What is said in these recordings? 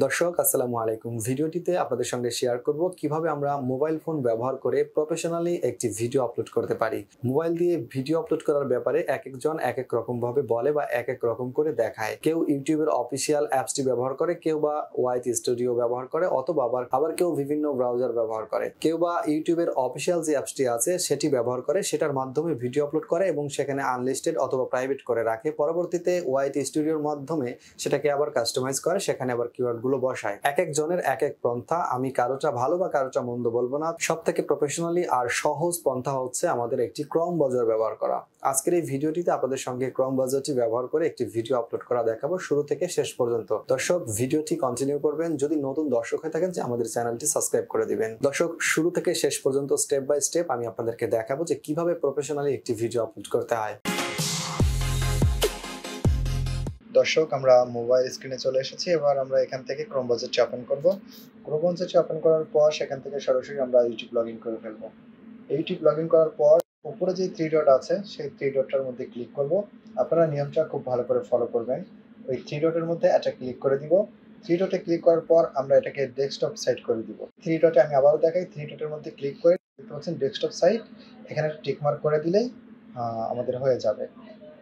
দর্শক আসসালামু আলাইকুম। ভিডিওটিতে আপনাদের সঙ্গে শেয়ার করব কিভাবে আমরা মোবাইল ফোন ব্যবহার করে প্রফেশনালি একটি ভিডিও আপলোড করতে পারি। মোবাইল দিয়ে ভিডিও আপলোড করার ব্যাপারে একেকজন একেক রকম ভাবে বলে বা একেক রকম করে দেখায়। কেউ ইউটিউবের অফিসিয়াল অ্যাপসটি ব্যবহার করে, কেউ বা ওয়াইট স্টুডিও ব্যবহার করে, অথবা আবার কেউ বিভিন্ন ব্রাউজার ব্যবহার করে, কেউ বা ইউটিউবের অফিসিয়াল যে অ্যাপসটি আছে সেটি ব্যবহার করে, সেটার মাধ্যমে ভিডিও আপলোড করে এবং সেখানে আনলিস্টেড অথবা প্রাইভেট করে রাখে। পরবর্তীতে ওয়াইট স্টুডিওর মাধ্যমে সেটাকে আবার কাস্টমাইজ করে, সেখানে আবার কিওয়ার্ড গুলো বসায়। এক একজনের এক এক পন্থা। আমি কারোটা ভালো বা কারোটা মন্দ বলবো না। সব থেকে প্রফেশনালি আর সহজ পন্থা হচ্ছে আমাদের একটি ক্রম ব্রাউজার ব্যবহার করা। আজকের এই ভিডিওটিতে আপনাদের সঙ্গে ক্রম ব্রাউজারটি ব্যবহার করে একটি ভিডিও আপলোড করা দেখাবো শুরু থেকে শেষ পর্যন্ত। দর্শক ভিডিওটি কন্টিনিউ করবেন। যদি নতুন দর্শক হয়ে থাকেন যে আমাদের চ্যানেলটি সাবস্ক্রাইব করে দিবেন। দর্শক শুরু থেকে শেষ পর্যন্ত স্টেপ বাই স্টেপ আমি আপনাদেরকে দেখাবো যে কিভাবে প্রফেশনালি একটি ভিডিও আপলোড করতে হয়। দর্শক আমরা মোবাইল স্ক্রিনে চলে এসেছি। এবার আমরা এখান থেকে ক্রোম ব্রাউজারটি ওপেন করব। ক্রোম ব্রাউজারটি ওপেন করার পর সেখান থেকে সরাসরি আমরা ইউটিউব লগইন করে ফেলবো। ইউটিউব লগইন করার পর উপরে যে থ্রি ডট আছে সেই থ্রি ডটটার মধ্যে ক্লিক করব। আপনারা নিয়মটা খুব ভালো করে ফলো করবেন। ওই থ্রি ডটের মধ্যে এটা ক্লিক করে দিব। থ্রি ডটে ক্লিক করার পর আমরা এটাকে ডেস্কটপ সাইট করে দিব। থ্রি ডটে আমি আবারও দেখাই, থ্রি ডটের মধ্যে ক্লিক করে দেখতে পাচ্ছেন ডেস্কটপ সাইট, এখানে টিক মার্ক করে দিলেই আমাদের হয়ে যাবে।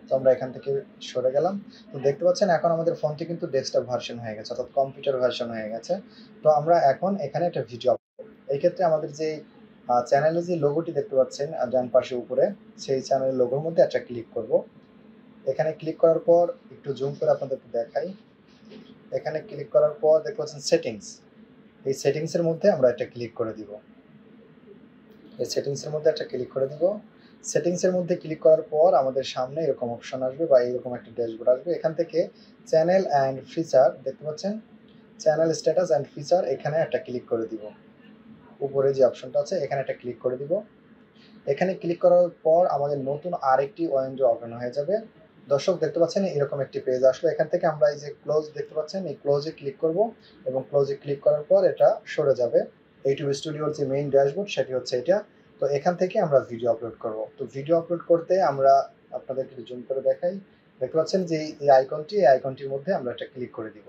তো আমরা এখান থেকে সরে গেলাম। তো দেখতে পাচ্ছেন এখন আমাদের ফোনটি কিন্তু ডেস্কটপ ভার্সন হয়ে গেছে, অর্থাৎ কম্পিউটার ভার্সন হয়ে গেছে। তো আমরা এখন এখানে একটা ভিডিও এই ক্ষেত্রে আমাদের যে চ্যানেলের যে লোগোটি দেখতে পাচ্ছেন ডান পাশে উপরে, সেই চ্যানেলের লোগোর মধ্যে একটা ক্লিক করব। এখানে ক্লিক করার পর একটু জুম করে আপনাদেরকে দেখাই। এখানে ক্লিক করার পর দেখতে পাচ্ছেন সেটিংস, এই সেটিংসের মধ্যে আমরা একটা ক্লিক করে দিব। এই সেটিংসের মধ্যে একটা ক্লিক করে দিব। সেটিংসের মধ্যে ক্লিক করার পর আমাদের সামনে এরকম অপশন আসবে বা এরকম একটা ড্যাশবোর্ড আসবে। এখান থেকে চ্যানেল অ্যান্ড ফিচার দেখতে পাচ্ছেন, চ্যানেল স্ট্যাটাস অ্যান্ড ফিচার, এখানে একটা ক্লিক করে দিব। উপরে যে অপশনটা আছে এখানে একটা ক্লিক করে দিব। এখানে ক্লিক করার পর আমাদের নতুন আরেকটি ওয়েন্ডো ওপেন হয়ে যাবে। দর্শক দেখতে পাচ্ছেন এরকম একটি পেজ আসলো। এখান থেকে আমরা এই যে ক্লোজ দেখতে পাচ্ছেন, এই ক্লোজে ক্লিক করব এবং ক্লোজে ক্লিক করার পর এটা সরে যাবে। ইউটিউব স্টুডিওর যে মেইন ড্যাশবোর্ড সেটি হচ্ছে এটা। তো এখান থেকে আমরা ভিডিও আপলোড করব। তো ভিডিও আপলোড করতে আমরা আপনাদেরকে জুম করে দেখাই। দেখতে পাচ্ছেন যে এই আইকনটির মধ্যে আমরা একটা ক্লিক করে দিব।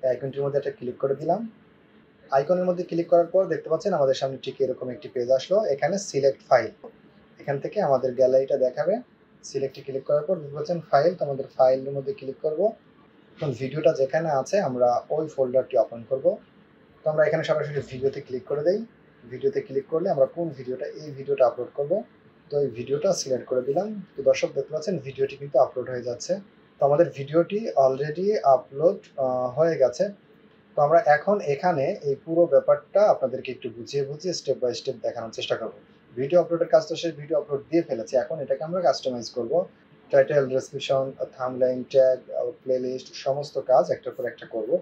এই আইকনটির মধ্যে একটা ক্লিক করে দিলাম। আইকনের মধ্যে ক্লিক করার পর দেখতে পাচ্ছেন আমাদের সামনে ঠিক এরকম একটি পেজ আসলো। এখানে সিলেক্ট ফাইল, এখান থেকে আমাদের গ্যালারিটা দেখাবে। সিলেক্টে ক্লিক করার পর দেখতে পাচ্ছেন ফাইল, তো আমাদের ফাইলের মধ্যে ক্লিক করব। এখন ভিডিওটা যেখানে আছে আমরা ওই ফোল্ডারটি ওপেন করব। তো আমরা এখানে সরাসরি ভিডিওতে ক্লিক করে দেই। ভিডিওতে ক্লিক করলে আমরা কোন ভিডিওটা, এই ভিডিওটা আপলোড করব। তো এই ভিডিওটা সিলেক্ট করে দিলাম। তো দর্শক দেখতে পাচ্ছেন ভিডিওটি কিন্তু আপলোড হয়ে যাচ্ছে। তো আমাদের ভিডিওটি অলরেডি আপলোড হয়ে গেছে। তো আমরা এখন এখানে এই পুরো ব্যাপারটা আপনাদেরকে একটু বুঝিয়ে স্টেপ বাই স্টেপ দেখানোর চেষ্টা করব। ভিডিও আপলোডের কাজ তো শেষ, ভিডিও আপলোড দিয়ে ফেলেছি। এখন এটাকে আমরা কাস্টমাইজ করব। Title, description, thumbnail, tag, playlist সমস্ত কাজ একটার পর একটা করব।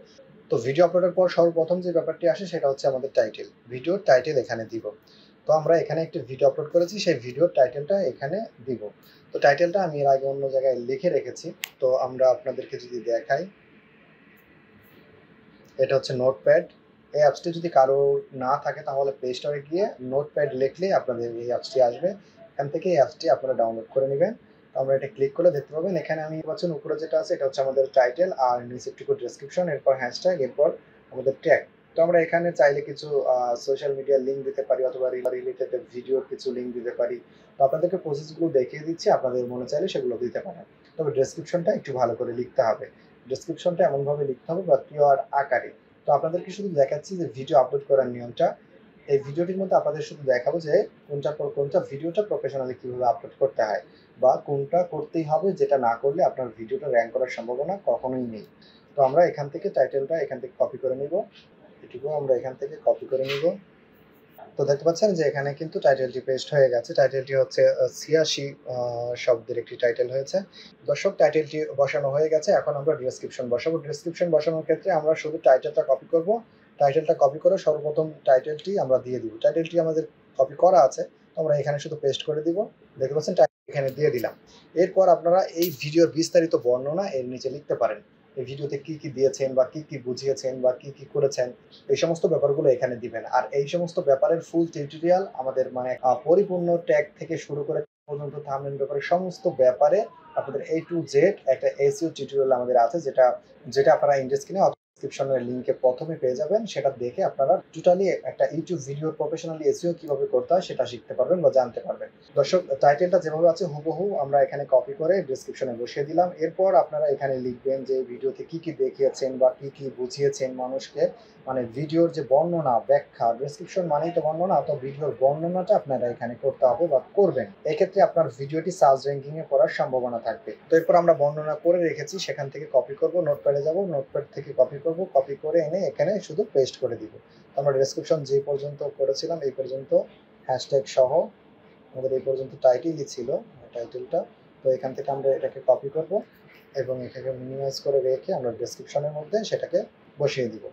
তো ভিডিও আপলোডের পর সর্বপ্রথম যে ব্যাপারটি আসে সেটা হচ্ছে আমাদের টাইটেল। ভিডিওর টাইটেল এখানে দিব। তো আমরা এখানে একটি ভিডিও আপলোড করেছি, সেই ভিডিওর টাইটেলটা এখানে দিব। তো টাইটেলটা আমি এর আগে অন্য জায়গায় লিখে রেখেছি। তো আমরা আপনাদেরকে যদি দেখাই, এটা হচ্ছে নোটপ্যাড। এই অ্যাপসটি যদি কারো না থাকে তাহলে প্লে স্টোরে গিয়ে নোটপ্যাড লিখলেই আপনাদের এই অ্যাপসটি আসবে। এখান থেকে এই অ্যাপসটি আপনারা ডাউনলোড করে নেবেন। তো আমরা এটা ক্লিক করলে দেখতে পাবেন এখানে আমি পাচ্ছেন উপরে যেটা আছে এটা হচ্ছে আমাদের টাইটেল, আর নিচে একটু ডেসক্রিপশন, এরপর হ্যাশট্যাগ, এরপর আমাদের ট্যাগ। তো আমরা এখানে চাইলে কিছু সোশ্যাল মিডিয়ার লিঙ্ক দিতে পারি অথবা রিলেটেড ভিডিওর কিছু লিঙ্ক দিতে পারি। তো আপনাদেরকে প্রসেসগুলো দেখিয়ে দিচ্ছি, আপনাদের মনে চাইলে সেগুলো দিতে পারেন। তবে ডেসক্রিপশনটা একটু ভালো করে লিখতে হবে। ডেসক্রিপশনটা এমনভাবে লিখতে হবে বা কিওয়ার্ড আকারে। তো আপনাদেরকে শুধু দেখাচ্ছি যে ভিডিও আপলোড করার নিয়মটা। এই ভিডিওটির মধ্যে আপনাদের শুধু দেখাবো যে কোনটার পর কোনটা ভিডিওটা প্রফেশনালি কীভাবে আপলোড করতে হয়, বা কোনটা করতেই হবে যেটা না করলে আপনার ভিডিওটা র্যাঙ্ক করার সম্ভাবনা কখনোই নেই। তো আমরা এখান থেকে টাইটেলটা এখান থেকে কপি করে নিব। এটুকু আমরা এখান থেকে কপি করে নিব। তো দেখতে পাচ্ছেন যে এখানে কিন্তু টাইটেলটি পেস্ট হয়ে গেছে। টাইটেলটি হচ্ছে ৮৬ শব্দের একটি টাইটেল হয়েছে। দর্শক টাইটেলটি বসানো হয়ে গেছে। এখন আমরা ডেসক্রিপশন বসাবো। ডেসক্রিপশন বসানোর ক্ষেত্রে আমরা শুধু টাইটেলটা কপি করব। টাইটেলটা কপি করে সর্বপ্রথম টাইটেলটি আমরা দিয়ে দিব। টাইটেলটি আমাদের কপি করা আছে, তো আমরা এখানে শুধু পেস্ট করে দিব। দেখতে পাচ্ছেন টাইটেল এখানে দিয়ে দিলাম। এরপর আপনারা এই ভিডিওর বিস্তারিত বর্ণনা এর নিচে লিখতে পারেন। এই ভিডিওতে কি কি দিয়েছেন বা কি কি বুঝিয়েছেন বা কি কি করেছেন, এই সমস্ত ব্যাপারগুলো এখানে দিবেন। আর এই সমস্ত ব্যাপারের ফুল টিউটোরিয়াল আমাদের পরিপূর্ণ ট্যাগ থেকে শুরু করে পর্যন্ত থাম্বনেইল ব্যাপারে সমস্ত ব্যাপারে আপনাদের A to Z একটা এসইও টিউটোরিয়াল আমাদের আছে, যেটা আপনারা ইন্ডেক্স কিনে ডেসক্রিপশনের লিংকে প্রথমে পেয়ে যাবেন। সেটা দেখে আপনারা টোটালি একটা ইউটিউব ভিডিও প্রফেশনালি এসইও কিভাবে করতে হয় সেটা শিখতে পারবেন বা জানতে পারবেন। দর্শক, টাইটেলটা যেভাবে আছে হুবহু আমরা এখানে কপি করে ডেসক্রিপশনে বসিয়ে দিলাম। এরপর আপনারা এখানে লিখবেন যে ভিডিওতে কি কি দেখিয়েছেন বা কি কি বুঝিয়েছেন মানুষকে, মানে ভিডিওর যে বর্ণনা ব্যাখ্যা, ডেসক্রিপশন মানেই তো বর্ণনা, তো ভিডিওর বর্ণনাটা আপনারা এখানে করতে হবে বা করবেন। এক্ষেত্রে আপনার ভিডিওটি সার্চ র্যাঙ্কিং এ পড়ার সম্ভাবনা থাকবে। তো এরপর আমরা বর্ণনা করে রেখেছি, সেখান থেকে কপি করব, নোটপ্যাডে যাব, নোটপ্যাড থেকে কপি করব, কপি করে এনে এখানে শুধু পেস্ট করে দিব। আমরা ডেসক্রিপশন যে পর্যন্ত করেছিলাম এই পর্যন্ত হ্যাশট্যাগ সহ আমাদের এই পর্যন্ত টাইটেলই ছিল, টাইটেলটা। তো এখান থেকে আমরা এটাকে কপি করব এবং এটাকে মিনিমাইজ করে রেখে আমরা ডেসক্রিপশনের মধ্যে সেটাকে বসিয়ে দিব।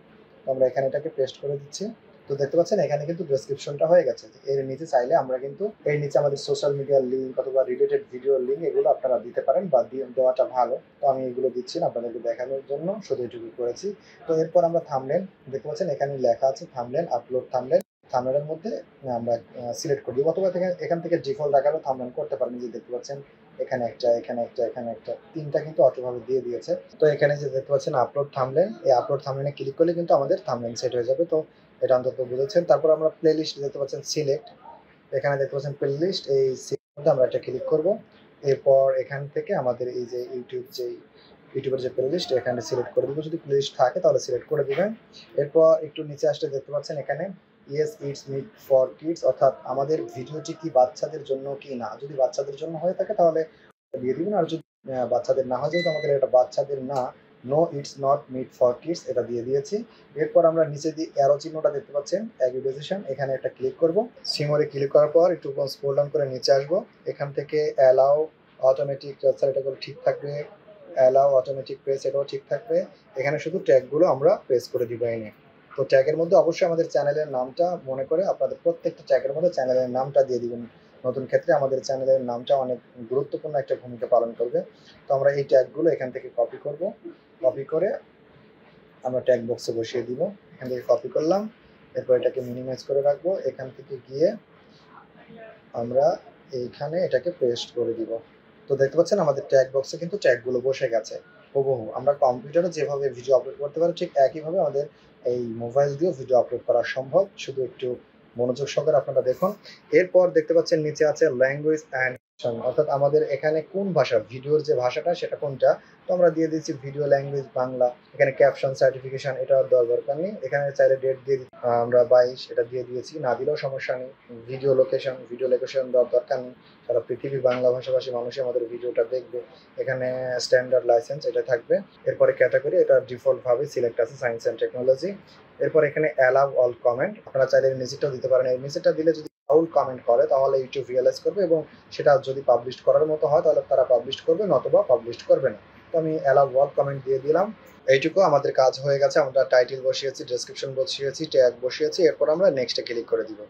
তো আমরা এখানে এটাকে পেস্ট করে দিচ্ছি। তো দেখতে পাচ্ছেন এখানে কিন্তু ডেসক্রিপশনটা হয়ে গেছে। এর নিচে চাইলে আমরা কিন্তু এর নিচে আমাদের সোশ্যাল মিডিয়ার লিঙ্ক অথবা রিলেটেড ভিডিওর লিঙ্ক এগুলো আপনারা দিতে পারেন বা দেওয়াটা ভালো। তো আমি এগুলো দিচ্ছি না, আপনাদেরকে দেখানোর জন্য শুধু এটুকু করেছি। তো এরপর আমরা থাম্বনেল দেখতে পাচ্ছেন এখানে লেখা আছে থাম্বনেল, আপলোড থাম্বনেল। থাম্বনেলের মধ্যে আমরা সিলেক্ট করে দিব অথবা এখান থেকে ডিফল্ট আকারেও থাম্বনেল করতে পারেন। যে দেখতে পাচ্ছেন এখানে একটা, এখানে একটা, এখানে একটা, তিনটা কিন্তু অটোভাবে দিয়ে দিয়েছে। তো এখানে যে দেখতে পাচ্ছেন আপলোড থাম্বনেল, এই আপলোড থাম্বনেলে ক্লিক করলে কিন্তু আমাদের থাম্বনেল সেট হয়ে যাবে। তো এটা অন্তত বুঝেছেন। তারপর আমরা প্লে লিস্ট দেখতে পাচ্ছেন সিলেক্ট, এখানে দেখতে পাচ্ছেন প্লে লিস্ট, এই সিলেক্টে আমরা এটা ক্লিক করব। এরপর এখান থেকে আমাদের এই যে ইউটিউবের যে প্লে লিস্ট এখানে সিলেক্ট করে দিব। যদি প্লে লিস্ট থাকে তাহলে সিলেক্ট করে দিবেন। এরপর একটু নিচে আসলে দেখতে পাচ্ছেন এখানে yes it's meant for kids, অর্থাৎ আমাদের ভিডিওটি কি বাচ্চাদের জন্য কি না। যদি বাচ্চাদের জন্য হয়ে থাকে তাহলে দিয়ে দিবেন, আর যদি বাচ্চাদের না হয়, যেহেতু আমাদের এটা বাচ্চাদের না, no it's not meant for kids এটা দিয়ে দিয়েছি। এরপর আমরা নিচে দিয়ে অ্যারো চিহ্নটা দেখতে পাচ্ছেন অ্যাগ্রিগেশন, এখানে একটা ক্লিক করব। সিমোরে ক্লিক করার পর একটু স্ক্রল ডাউন করে নিচে আসবো। এখান থেকে অ্যালাউ অটোমেটিক ক্যাপচার এটা ঠিক থাকবে, অ্যালাউ অটোমেটিক প্রেস এটাও ঠিক থাকবে। এখানে শুধু ট্যাগগুলো আমরা প্রেস করে দিব এনে। তো ট্যাগের মধ্যে অবশ্যই আমাদের চ্যানেলের নামটা মনে করে আপনাদের প্রত্যেকটা ট্যাগের মধ্যে চ্যানেলের নামটা দিয়ে দিবেন। নতুন ক্ষেত্রে আমাদের চ্যানেলের নামটা অনেক গুরুত্বপূর্ণ একটা ভূমিকা পালন করবে। তো আমরা এই ট্যাগগুলো এখান থেকে কপি করব, কপি করে আমরা ট্যাগ বক্সে বসিয়ে দিব। এখান থেকে কপি করলাম, এরপর এটাকে মিনিমাইজ করে রাখবো। এখান থেকে গিয়ে আমরা এইখানে এটাকে পেস্ট করে দিব। তো দেখতে পাচ্ছেন আমাদের ট্যাগ বক্সে কিন্তু ট্যাগগুলো বসে গেছে হুবহু। আমরা কম্পিউটারে যেভাবে ভিডিও আপলোড করতে পারি ঠিক একইভাবে আমাদের এই মোবাইল দিয়েও ভিডিও আপলোড করা সম্ভব। শুধু একটু মনোযোগ সহকারে আপনারা দেখুন। এরপর দেখতে পাচ্ছেন নিচে আছে ল্যাঙ্গুয়েজ অ্যান্ড, অর্থাৎ আমাদের এখানে কোন ভাষা, ভিডিওর যে ভাষাটা সেটা কোনটা। তো আমরা দিয়ে দিচ্ছি ভিডিও ল্যাঙ্গুয়েজ বাংলা। এখানে ক্যাপশন সার্টিফিকেশন এটা দেওয়ার দরকার নেই, এখানে চাইলে ডেট দিয়ে আমরা 22 এটা দিয়ে দিয়েছি, না দিলেও সমস্যা নেই। ভিডিও লোকেশন দেওয়ার দরকার নেই, সারা পৃথিবীর বাংলা ভাষাভাষী মানুষই আমাদের ভিডিওটা দেখবে। এখানে স্ট্যান্ডার্ড লাইসেন্স এটা থাকবে। এরপরে ক্যাটাগরি এটা ডিফল্ট ভাবে সিলেক্ট আছে সায়েন্স অ্যান্ড টেকনোলজি। এরপর এখানে অ্যালাউ অল কমেন্ট আপনারা চাইলে নিচেরটাও দিতে পারেন। এই নিচেরটা দিলে যদি অল কমেন্ট করে তাহলে ইউটিউব রিয়েলাইজ করবে এবং সেটা যদি পাবলিশ করার মতো হয় তাহলে তারা পাবলিশ করবে, নতুবা পাবলিশ করবে না। তো আমি অ্যালাউ অল কমেন্ট দিয়ে দিলাম। এইটুকু আমাদের কাজ হয়ে গেছে। আমরা টাইটেল বসিয়েছি, ডেসক্রিপশন বসিয়েছি, ট্যাগ বসিয়েছি। এরপর আমরা নেক্সটে ক্লিক করে দিব।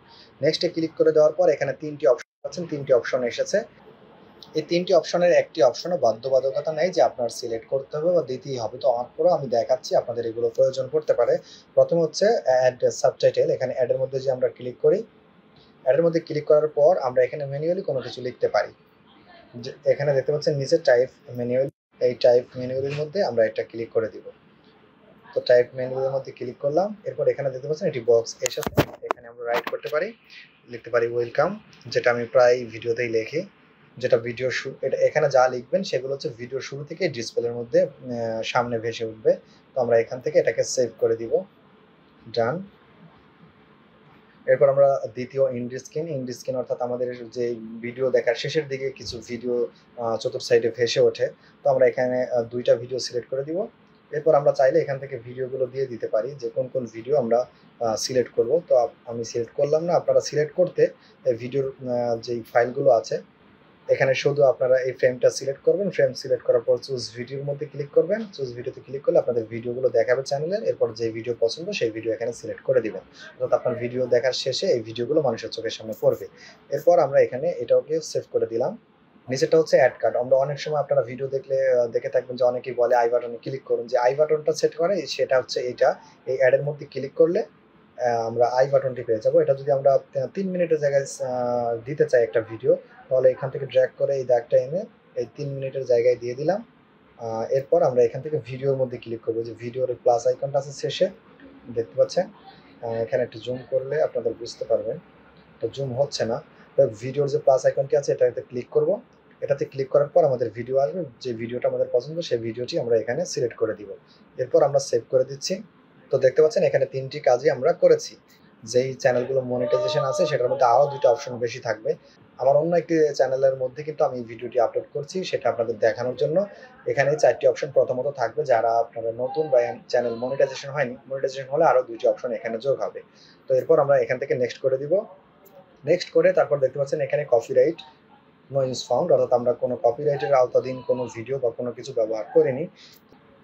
নেক্সটে ক্লিক করে দেওয়ার পর এখানে তিনটি অপশন পাচ্ছেন, তিনটি অপশন এসেছে। এই তিনটি অপশনের একটি অপশনও বাধ্যবাধকতা নেই যে আপনার সিলেক্ট করতে হবে বা দিতেই হবে। তো আমার পরেও আমি দেখাচ্ছি, আপনাদের এগুলো প্রয়োজন পড়তে পারে। প্রথম হচ্ছে অ্যাড সাবটাইটেল। এখানে অ্যাডের মধ্যে যে আমরা ক্লিক করি, অ্যাডের মধ্যে ক্লিক করার পর আমরা এখানে ম্যানুয়ালি কোনো কিছু লিখতে পারি। এখানে দেখতে পাচ্ছেন নিচে টাইপ ম্যানুয়ালি, এই টাইপ ম্যানুয়ালির মধ্যে আমরা এটা ক্লিক করে দিব। তো টাইপ ম্যানুয়ালের মধ্যে ক্লিক করলাম। এরপর এখানে দেখতে পাচ্ছেন একটি বক্স এসেছে, এখানে আমরা রাইট করতে পারি, লিখতে পারি ওয়েলকাম, যেটা আমি প্রায় ভিডিওতেই লিখি। যেটা ভিডিও এটা এখানে যা লিখবেন সেগুলো হচ্ছে ভিডিও শুরু থেকে ডিসপ্লের মধ্যে সামনে ভেসে উঠবে। তো আমরা এখান থেকে এটাকে সেভ করে দিব, ডান। এরপর আমরা দ্বিতীয় ইন্ড স্ক্রিন অর্থাৎ আমাদের যে ভিডিও দেখার শেষের দিকে কিছু ভিডিও চতুর্থ সাইডে ভেসে ওঠে। তো আমরা এখানে দুইটা ভিডিও সিলেক্ট করে দিব। এরপর আমরা চাইলে এখান থেকে ভিডিওগুলো দিয়ে দিতে পারি যে কোন কোন ভিডিও আমরা সিলেক্ট করব। তো আমি সিলেক্ট করলাম না, আপনারা সিলেক্ট করতে ভিডিওর যেই ফাইলগুলো আছে এখানে শুধু আপনারা এই ফ্রেমটা সিলেক্ট করবেন। ফ্রেম সিলেক্ট করার পর চুজ ভিডিওর মধ্যে ক্লিক করবেন। চুজ ভিডিওতে ক্লিক করলে আপনাদের ভিডিওগুলো দেখাবে চ্যানেলের। এরপর যে ভিডিও পছন্দ সেই ভিডিও এখানে সিলেক্ট করে দিবেন, অর্থাৎ আপনার ভিডিও দেখার শেষে এই ভিডিওগুলো মানুষের চোখের সামনে পড়বে। এরপর আমরা এখানে এটাকে সেভ করে দিলাম। নিচেরটা হচ্ছে অ্যাড কার্ড। আমরা অনেক সময় আপনারা ভিডিও দেখলে দেখে থাকবেন যে অনেকেই বলে আই বাটনে ক্লিক করুন, যে আই বাটনটা সেট করে সেটা হচ্ছে এইটা। এই অ্যাডের মধ্যে ক্লিক করলে আমরা আই বাটনটি পেয়ে যাবো। এটা যদি আমরা 3 মিনিটের জায়গায় দিতে চাই একটা ভিডিও, তাহলে এখান থেকে ড্র্যাগ করে এই দাগটা এনে এই 3 মিনিটের জায়গায় দিয়ে দিলাম। এরপর আমরা এখান থেকে ভিডিওর মধ্যে ক্লিক করবো, যে ভিডিওর প্লাস আইকনটা আছে শেষে দেখতে পাচ্ছেন। এখানে একটু জুম করলে আপনাদের বুঝতে পারবেন, তো জুম হচ্ছে না। তো ভিডিওর যে প্লাস আইকনটি আছে এটাতে ক্লিক করব। এটাতে ক্লিক করার পর আমাদের ভিডিও আসবে, যে ভিডিওটা আমাদের পছন্দ সেই ভিডিওটি আমরা এখানে সিলেক্ট করে দিব। এরপর আমরা সেভ করে দিচ্ছি। তো দেখতে পাচ্ছেন এখানে ৩টি কাজই আমরা করেছি। যেই চ্যানেলগুলো মনিটাইজেশন আছে সেটার মধ্যে আরও ২টা অপশন বেশি থাকবে। আমার অন্য একটি চ্যানেলের মধ্যে কিন্তু আমি ভিডিওটি আপলোড করছি, সেটা আপনাদের দেখানোর জন্য। এখানে ৪টি অপশন প্রথমত থাকবে, যারা আপনারা নতুন বা চ্যানেল মনিটাইজেশন হয়নি, মনিটাইজেশন হলে আরও ২টি অপশন এখানে যোগ হবে। তো এরপর আমরা এখান থেকে নেক্সট করে দিব। নেক্সট করে তারপর দেখতে পাচ্ছেন এখানে কপিরাইট নো ইউজ ফাউন্ড, অর্থাৎ আমরা কোনো কপিরাইটের আওতাধীন কোনো ভিডিও বা কোনো কিছু ব্যবহার করিনি,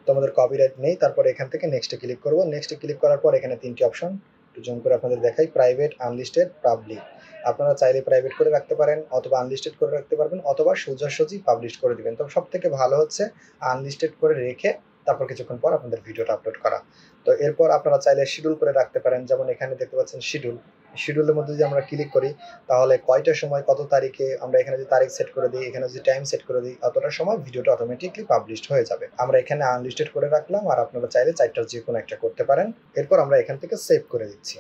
তো আমাদের কপিরাইট নেই। তারপর এখান থেকে নেক্সটে ক্লিক করব। নেক্সটে ক্লিক করার পর এখানে ৩টি অপশন একটু জুম করে আপনাদের দেখাই, প্রাইভেট, আনলিস্টেড, পাবলিক। আপনারা চাইলে প্রাইভেট করে রাখতে পারেন, অথবা আনলিস্টেড করে রাখতে পারবেন, অথবা সোজাসুজি পাবলিশ করে দিবেন। তবে সব থেকে ভালো হচ্ছে আনলিস্টেড করে রেখে তারপর কিছুক্ষণ পর আপনাদের ভিডিওটা আপলোড করা। তো এরপর আপনারা চাইলে শিডিউল করে রাখতে পারেন, যেমন এখানে দেখতে পাচ্ছেন শিডিউল। শিডিউলের মধ্যে যদি আমরা ক্লিক করি তাহলে কয়টার সময় কত তারিখে, আমরা এখানে যদি তারিখ সেট করে দিই, এখানে যদি টাইম সেট করে দিই, অতটা সময় ভিডিওটা অটোমেটিকলি পাবলিশড হয়ে যাবে। আমরা এখানে আনলিস্টেড করে রাখলাম, আর আপনারা চাইলে 4টার যে কোনো একটা করতে পারেন। এরপর আমরা এখান থেকে সেভ করে দিচ্ছি।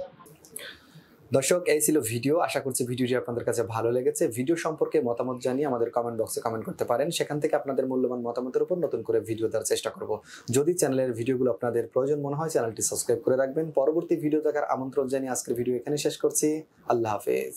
দর্শক, এই ছিল ভিডিও। আশা করছি ভিডিওটি আপনাদের কাছে ভালো লেগেছে। ভিডিও সম্পর্কে মতামত জানিয়ে আমাদের কমেন্ট বক্সে কমেন্ট করতে পারেন, সেখান থেকে আপনাদের মূল্যবান মতামতের উপর নতুন করে ভিডিও দেওয়ার চেষ্টা করব। যদি চ্যানেলের ভিডিওগুলো আপনাদের প্রয়োজন মনে হয়, চ্যানেলটি সাবস্ক্রাইব করে রাখবেন। পরবর্তী ভিডিও দেখার আমন্ত্রণ জানিয়ে আজকের ভিডিও এখানে শেষ করছি। আল্লাহ হাফেজ।